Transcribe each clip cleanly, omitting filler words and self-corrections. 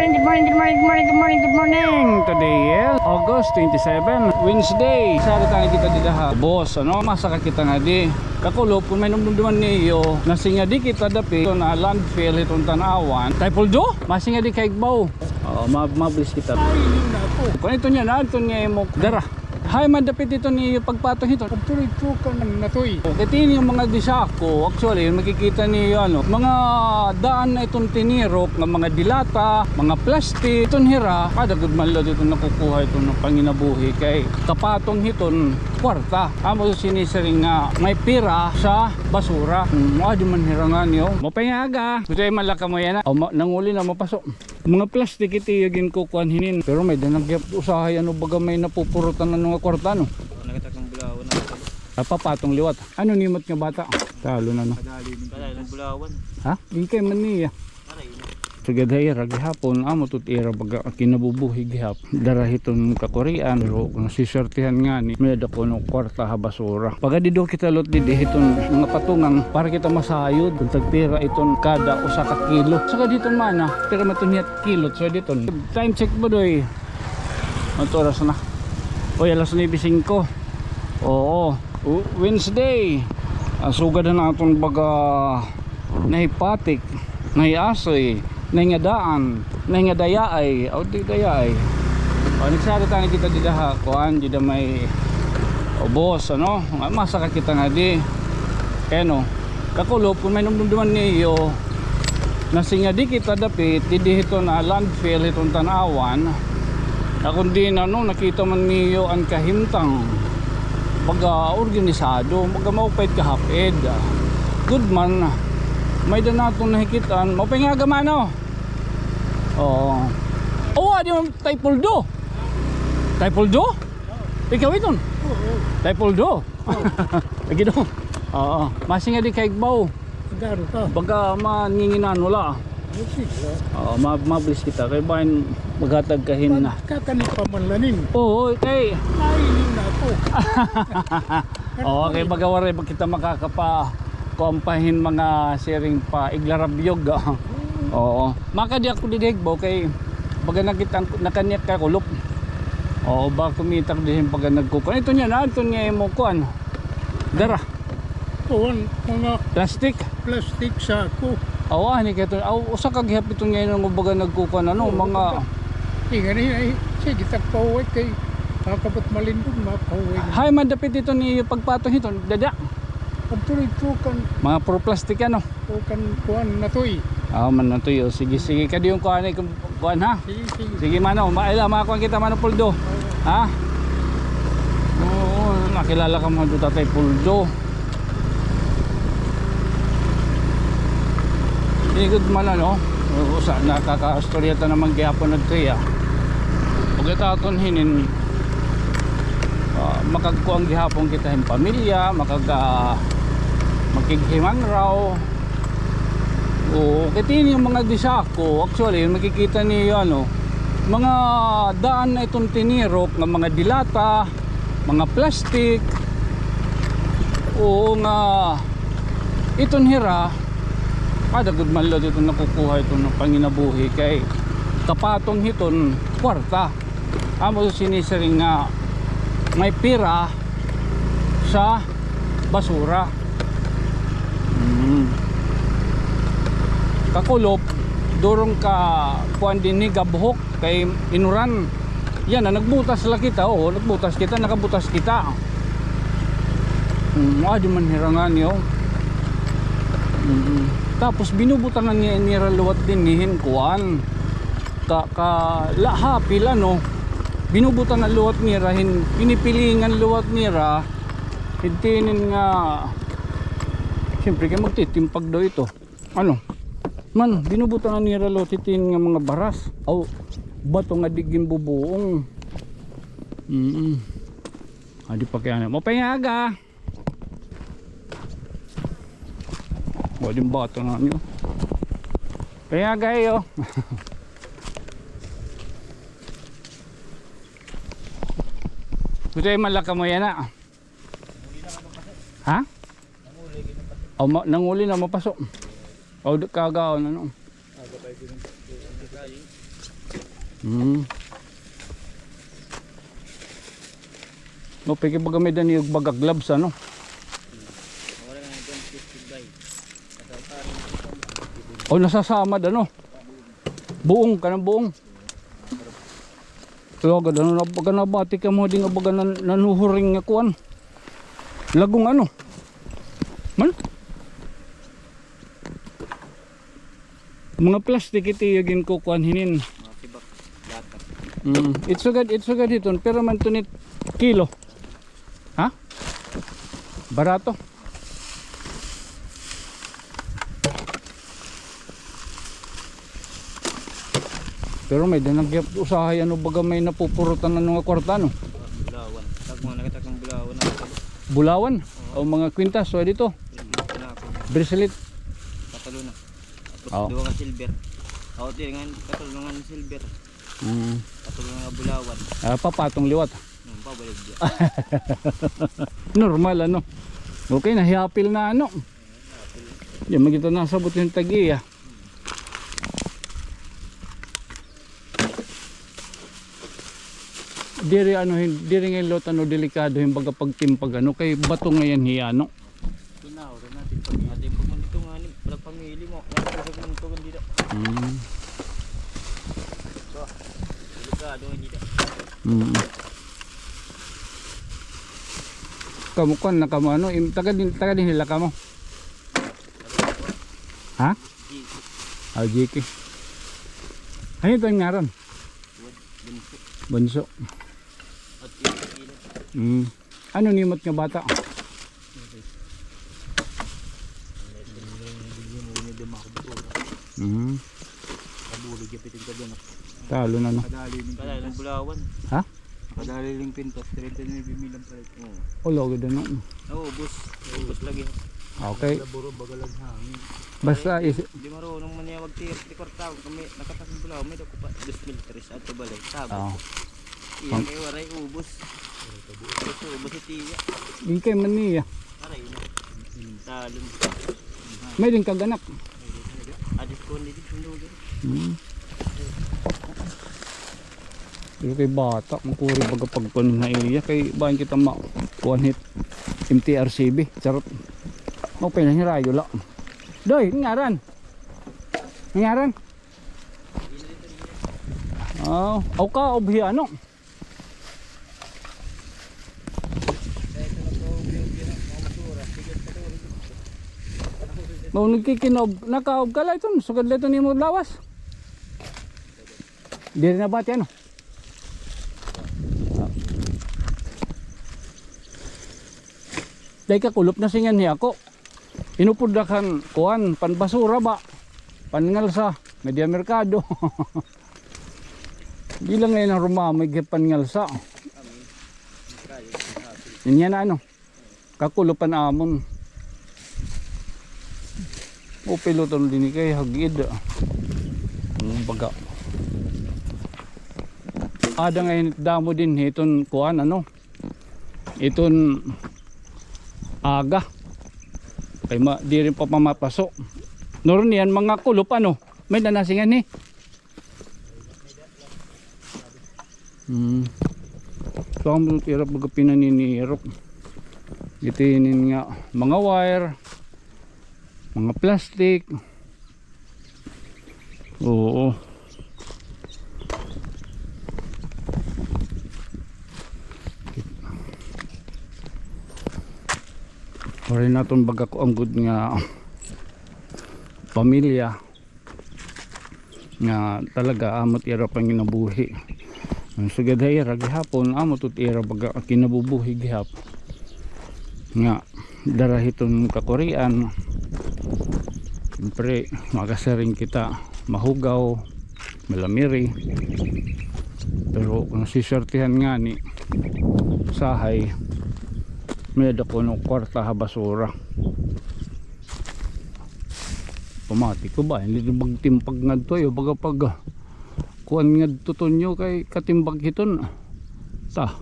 Good morning. Today is August 27, Wednesday. Sara tayo kita di daha. Boss, ano, masaka kita nga di. Kakulop, kung may numdumduman niyo, nasinga di kita dapi, ito na landfill itong tanawan. Taipuldo, masinga di kaigbaw. Mabilis kita. Kung ito niya na, ito niya mo dara. Hay, madapit ito niyo pagpatong ito. Pagtuloy-tuloy ka ng natoy. Ito yung mga disako, actually, makikita niyo ano, mga daan na itong tinirok, ng mga dilata, mga plastic, itong hira, kada good man lang ito nakukuha ito ng panginabuhi kay kapatong iton kwarta. Amo sinisaring nga may pira sa basura. Di man hirangan niyo. Mapayaga. Ito ay malaka mo yan. Nanguli na mapasok. Mga plastic ito yung kukuanhinin. Pero may danagyap usahay ano baga may napupurutan ng mga kwarta no. Nakatakang bulawan na. Papatong liwat. Ano nimot nga bata? Talo na no. Kadali ng bulawan. Ha? Ikay man niya. Sige dahil gihapon amo tut ira baga kinabubuhi gihap. Darahiton ka Korean pero kung sisertihan nga ni may dako no kwarta ha basura. Pag didto kita lot didi hiton mga patungang para kita masayod kung tagpira iton kada usa ka kilo. Saka dito mana pero matuniat kilo so dito. Time check mo doy. Anto oras na? Oy alas 9:05. Oo. Wednesday. Sugad na naton baga nahipatik, nahiasoy, nahingadaan, nahingadayay, o di dayay. Nagsara tayo kita di daha, kuhan, di da may boss, ano, masaka kita nga di. Kaya no, kakulop, kung may numdumduman niyo, nasinga di kita dapit, di ito na landfill, itong tanawan, kundi na no, nakita man niyo ang kahimtang, baga organisado, baga maupait kahapid, good man, may danatong nahikitan, mapingaga mano. Adi mo Taipuldo. Taipuldo? Ikaw iton? Taipuldo? Lagi do. Masinga di kaigbaw. Garo ka. Baga maninginan wala. Mabilis kita kay bahin magatag kahin na. Kakanit pa man laning. Oo, kay. Nailing na ako. Okay, baga wari kita makakapa kuampahin mga sharing pa iglarabyog. Oo. Maka di ako didegbo kay baga nakaniat ka kulop. Oo, ba kumitak din pag nagkukuan. Ito niya na, ito niya mo kuan. Dara. Kuwan, mga Plastic. plastic sako. Oo, ani kay ito. Usa ka gihap ito niya nang baga nagkukuan ano, mga Inga ni, sige takpaway kay kakabot malindog mapaway. hay madapit ito ni pagpatong ito. Dada. Pagtuloy-tuloy ka Mga puro plastic ano. kuwan natoy. Man na to yo. Sige, kadi yung kuan ay kuan ha. Sige. Sige mano, maila makuha kita mano Puldo. Ha? Oo, nakilala ka mo dito Tatay Puldo. Good man ano. Usa nakaka-istorya ta naman gihapon adto ya. Pagkataton hinin makagkuang gihapon kita yung pamilya, makighiman raw. Kitini yung mga disako, actually makikita niyo ano, mga daan na itong tinirok ng mga dilata, mga plastic. Nga itong hira, kada good man lang ito nakukuha ito ng panginabuhi kay kapatong iton kwarta. Amo sinisaring nga may pira sa basura. Kakulop durong ka kuan din ni gabuhok kay inuran yan na nagbutas la kita nagbutas kita nakabutas kita di man hirangan yo. Tapos binubutangan niya niraluwat din nihin kuan laha pila no binubutan ang luwat nira pinipilingan luwat nira hintinin nga siyempre kaya magtitimpag daw ito ano man binubutan ang nira luwat hitin nga mga baras bato nga digin bubuong di pa kaya na mapayaga din bato nga nyo payaga yo. Ito ay malaka mo yan na. Ha? Nanguli na mapasok. Kagaon ano. No, piki baga may dani yung baga gloves ano. Wala nga ito ang bay. O nasasamad ano. Buong kanang buong. Pero agad ano baga nabati ka mo di nga baga nanuhuring nga kuan. Lagong ano. Man. Mga plastic iti yagin ko kuan hinin. Mga tibak. Lata. It's so good hiton pero man tunit kilo. Ha? Barato. Pero may dinagyap usahay ano baga may napupurutan na nga kwarta no. Bulawan. Tag mga nakatakang bulawan na ito. Bulawan o mga kwintas so dito. Bracelet. Katalo na. Oo. Duwa ka silver. Ako nga katalo nga silver. Katalo nga bulawan. Papatong liwat. Pabalik dyan. Normal ano. Okay na hiyapil na ano. Yan magita nasabot yung tag-iya. Diri ano diri nga lot ano delikado yung baga pagtimpag ano kay bato ngayon hiyano. Tunaw rin natin pag ating pumunto nga ni wala pamili mo. Nakasag ng tugon dito. So, delikado nga dito. Kamu kon nakamo ano taga din nila kamo. Ha? Jiki. Ano ito yung ngaran? Bunso. At kilo. Ano nimot nga bata? Talo na no. Kadali ng bulawan. Ha? Kadali ng pintos. 39 bimilang palit. Ulo gid no. Oo, bus. Bus lagi. Okay. Basta Di marunong maniyawag tier. Di kwartaw. Kami nakatakang bulawan. May dako pa. 2,000 at balay. Tabo. Iya kay waray ubos. Ubos iti iya. Ikay man niya. Aray na. Talon. May din kaganak. Adis ko hindi sundugan. Pero kay bata, makuri baga pagkunin na iya kay bahan kita one hit MTRCB. Charot. Mau pinahirayo la. Doy, ngaran. Ngaran. Oh, ka obhi ano? Mau nagkikinob, nakaob ka la ito, sugad la ito ni mo lawas. Diri na ba ano? Dahil kakulop na singan niya ako. Inupudakan kuan panbasura ba? Pangalsa, media merkado. Di lang ngayon ang rumamay pangalsa. Yan na ano. Kakulupan amon. O piloton din kay hagid. Ang baga. Ada ngayon damo din iton kuan ano. Iton aga kay di rin pa mamapaso noron yan mga kulop ano may nanasingan ni so ang hirap baga pinaninirok itinin nga mga wire mga plastic oo rin natin baga ko ang good nga pamilya nga talaga amot ira pang ginabuhi so gaday ra gihapon amot ut ira baga kinabubuhi gihap nga darahiton ka Korean siyempre makasaring kita mahugaw malamiri pero kung sisertihan nga ni sahay may dako ng kwarta ha basura pamati ko ba hindi magtimpag nga to yo baga pag kuan nga tutunyo kay katimbag hiton ta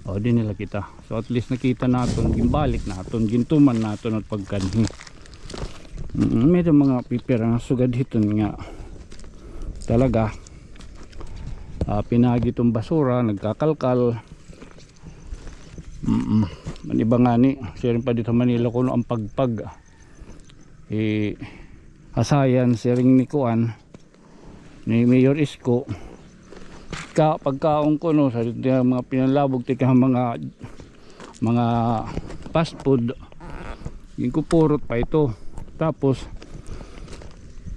o di nila kita so at least nakita naton gimbalik naton gintuman naton at pagkanhi may mga pipira nga sugad hiton nga talaga pinagi itong basura, nagkakalkal. Maniba nga ni, siya rin pa dito Manila kuno ang pagpag. Asayan, siya rin ni Kuan, ni Mayor Isko. Pagkaon ko no, sa mga pinalabog, tika mga fast food, yung kupurot pa ito. Tapos,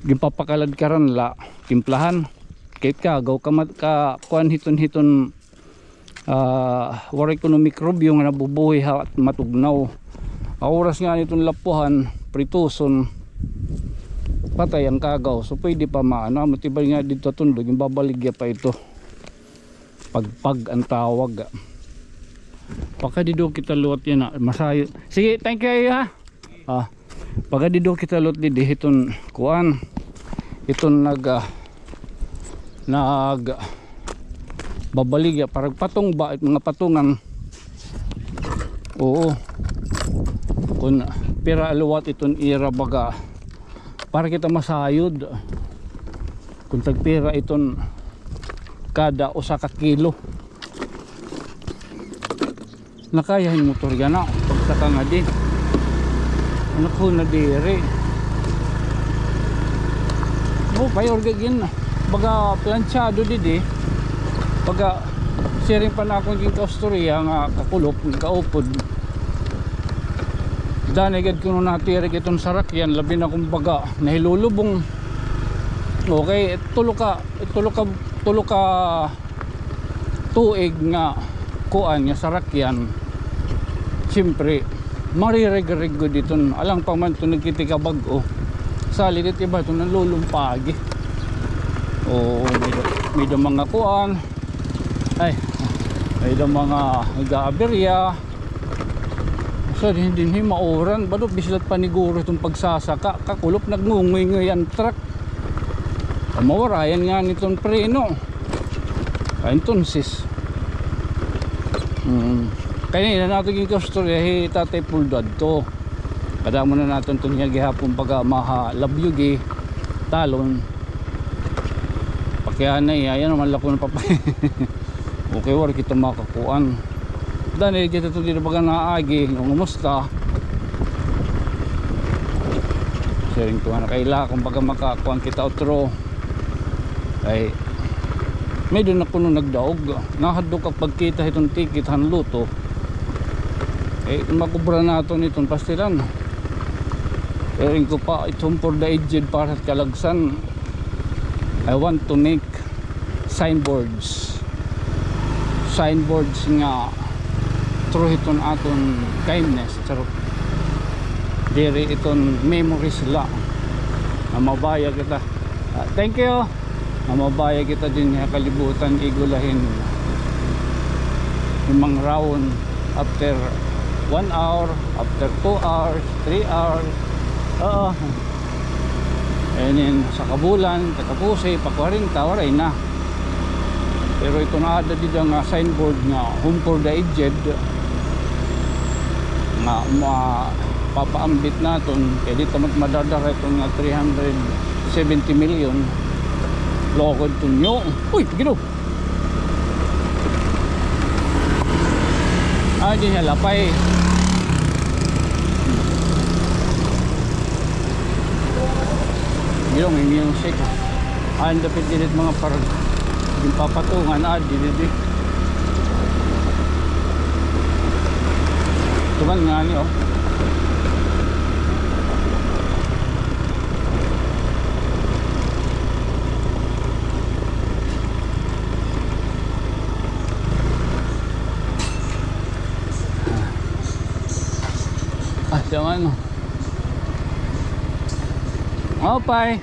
yung papakalad karanla, timplahan. Kahit kagaw ka kuan hiton waray ko no mikrobyo nga nabubuhay at matugnaw. Ang oras nga nitong lapuhan, prituson, patay ang kagaw. So pwede pa maano, matibay nga dito tundog, yung babaligya pa ito. Pagpag ang tawag. Pagka dito kita luot yan masayo. Sige, thank you ha. Pagka dito kita luot di hiton kuan. Iton babaligya parang patong ba mga patungan. Oo. Kun pira aluwat iton ira baga para kita masayod. Kung tagpira iton kada usa ka kilo. Nakayahin motor gana pagsaka nga di. Anak ko na diri. Payor gagin baga planchado didi baga sharing pa na akong yung kastorya nga kakulop kaupod danigad ko nung natirik itong sarakyan labi na kumbaga nahilulubong. Okay, tulo ka tuig nga kuan nga sarakyan, siyempre maririg-rig ko dito alang pa man ito nagkitika bago sali dito iba ito nalulumpagi. O may mga kuan ay may mga nag-aaberya so hindi mauran bado bislat paniguro itong pagsasaka kakulop nagngungoy ang truck mawarayan nga nitong preno entonces kanina natin yung kastorya tatay puldad to kada mo na natin ito niya gihapon pag mahalabyugi talon kaya na ayan naman lako ng papay. Okay, war kita makakuan dahil kita ito dito baga naagi yung umusta sharing to na kaila kung baga makakuan kita otro ay may doon ako nung nagdaog nahadok kapag kita itong ticket hanluto makubra natin itong pastilan. Sharing ko pa itong for the aged para kalagsan. I want to make signboards nga through iton aton kindness charot diri iton memories la na mabaya kita. Thank you na mabaya kita din nga kalibutan igulahin yung mga round after 1 hour, after 2 hours, 3 hours. And then sa kabulan, katapusi, pa 40, waray na. Pero ito na ada dito nga signboard nga home for the aged nga papaambit natin kaya dito madadara ito nga 370 million lokod ito nyo. Uy, gino di niya lapay. Yung may music ang dapat dinit mga parang yung papatungan dinit tuman nga niyo siya ano opay.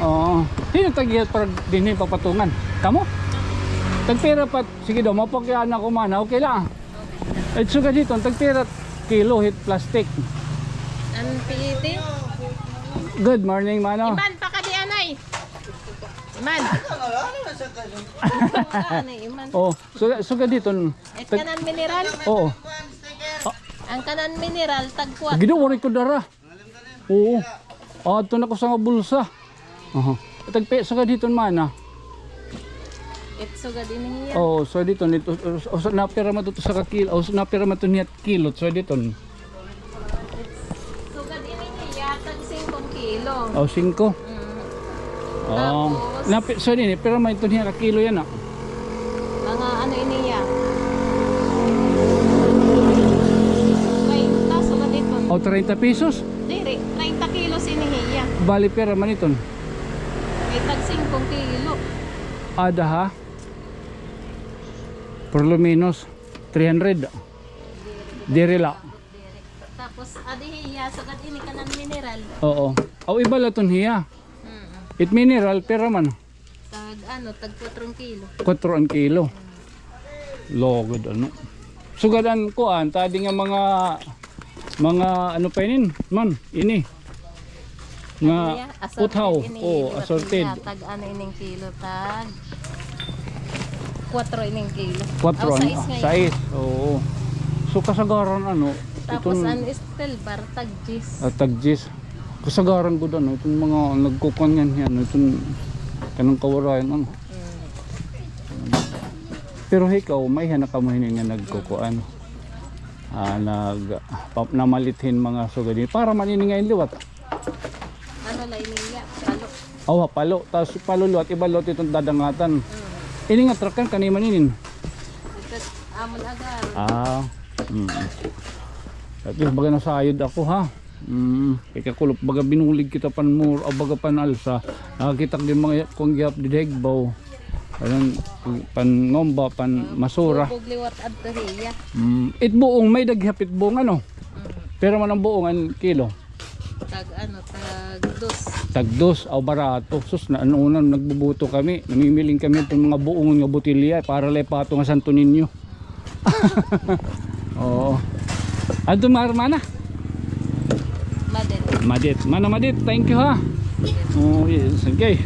Oo. Sino tagiyat para din papatungan? Kamu? Tagpira pa. Sige daw, mapagyan ako man. Okay lang. At suga dito, tagpira kilo hit plastic. Ang PET? Good morning, mano. Iman, pakadi anay. Iman. Iman. Oh, suga dito. Et kanan mineral? Oo. Ang kanan mineral, tagkuat. Gido, wari ko dara. Oo. Ito na ko sa nga bulsa. Tagpeso ka dito man Itsuga din niya. Oh, so dito nito so napira man to sa kakilo. Oh, so napira man to niya kilot so dito. Suga din niya tag 5 kilo. Oh, 5. Oh. Tapos, So din pero man to niya kakilo yan ah. mga ano niya. 30 suga dito. Oh, 30 pesos. Diri, 30 kilos inihiya. Bali pera man ito. May tag 5 kilo. Ada ha. Por lo menos 300. Diri la. Diri. Tapos adihiya sugat ini kanan mineral. Oo. Aw iba la ton hiya. It mineral pero man Tag ano, tag 4 kilo. 4 ang kilo. Logod ano. Sugadan ko tadi nga mga ano pa inin man ini. Nga puthaw. Oh, assorted. Tag ano ining kilo tag 4 ining kilo. 4 size ang ngayon. size. Oo. So kasagaran ano Tapos itong ano steel bar tag gis. tagjis. Kasagaran ko doon itong mga nagkukunyan yan itong kanang kawarayan ano. Pero ikaw may hanak ka mo nga nagkukuan. Namalithin mga sugadi para maniningayin liwat. Ano lay niya? Palo. Oh, palo. Tapos paluluat, ibalot itong dadangatan. Ini nga trakan kanima ninin. Ito amon agar. At least baga nasayod ako ha. Kaya kulop baga binulig kita pan mur o baga pan alsa. Nakakita din mga kung gihap di degbaw. Ayan, pan ngomba, pan masura. Bubog liwat adto hiya. Itbuong may daghap itbuong ano. Pero man ang buong an kilo. Tag ano, tag 2. Tagdos o barato. Sus na ano unang nagbubuto kami. Namimiling kami itong mga buong nga botilya para lepato nga Santo Niño. Oo. Adto marmana. Madet. Madit. Thank you ha. Oh, yes. Okay.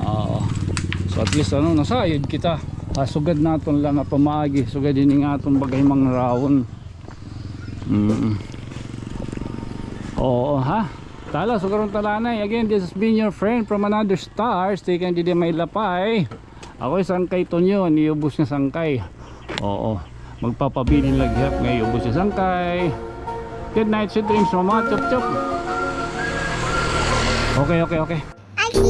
Oo. So at least ano nasayod kita. Sugad naton lang nga pamaagi. Sugad din nga aton bagay mga rawon. Oo ha. Tala sugaron talanay. Again, this has been your friend from another star. Stay kan di may lapay. Ako sangkay Tonyo, niubos nga sangkay. Oo. Magpapabili laghap ngay ubos nga sangkay. Good night, sweet dreams, mama. Chop chop. Okay. Aki,